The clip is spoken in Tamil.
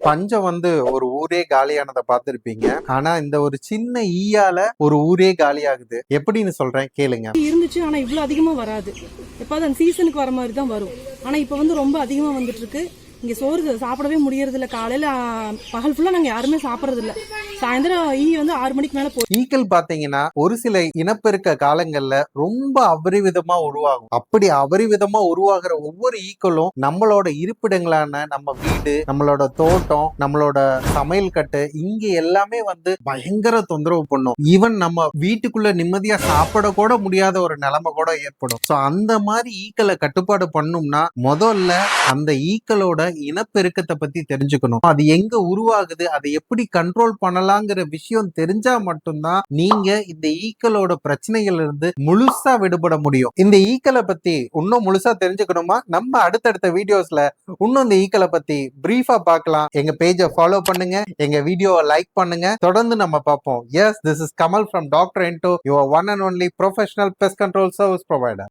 பஞ்சம் ஒரு ஊரே காலியானதை பார்த்திருப்பீங்க. ஆனா இந்த ஒரு சின்ன ஈயால ஒரு ஊரே காலியாகுது. எப்படின்னு சொல்றேன் கேளுங்க. இருந்துச்சு ஆனா இவ்வளவு அதிகமா வராது. எப்பாவது அந்த சீசனுக்கு வர மாதிரி தான் வரும். ஆனா இப்ப ரொம்ப அதிகமா வந்துட்டு இருக்கு. இங்க சோறு சாப்பிடவே முடியறது இல்ல. காலையில பகல் ஃபுல்லா நாங்க யாருமே சாப்பிடறது இல்ல. சாயந்தரம் ஈ 6 மணிக்கு மேல போய் ஈக்கள் பாத்தீங்கன்னா ஒரு சில இனப்பெருக்க காலங்கள்ல ரொம்ப அபரிவிதமா உருவாகும். அப்படி அபரிவிதமா உருவாகிற ஒவ்வொரு ஈக்களும் நம்மளோட இருப்பிடங்களான நம்ம வீடு, நம்மளோட தோட்டம், நம்மளோட சமையல் கட்டு இங்க எல்லாமே பயங்கர தொந்தரவு பண்ணும். ஈவன் நம்ம வீட்டுக்குள்ள நிம்மதியா சாப்பிட கூட முடியாத ஒரு நிலைமை கூட ஏற்படும். சோ அந்த மாதிரி ஈக்களை கட்டுப்பாடு பண்ணும்னா முதல்ல அந்த ஈக்களோட இனப்பெருக்கத்தை பத்தி தெரிஞ்சுக்கணும். அது எங்க உருவாகுது, அதை எப்படி கண்ட்ரோல் பண்ணலாங்கிற விஷயம் தெரிஞ்சா மட்டும்தான் நீங்க இந்த ஈக்களோட பிரச்சனைகள் இருந்து முழுசா விடுபட முடியும். இந்த ஈக்களை பத்தி இன்னும் முழுசா தெரிஞ்சுக்கணுமா? நம்ம அடுத்தடுத்த வீடியோஸ்ல இன்னும் இந்த ஈக்களை பத்தி பிரீஃபா பார்க்கலாம். எங்க பேஜை ஃபாலோ பண்ணுங்க, எங்க வீடியோவை லைக் பண்ணுங்க. தொடர்ந்து நம்ம பார்ப்போம். Yes, this is Kamal from doctor Indo, your one and only professional pest control service provider.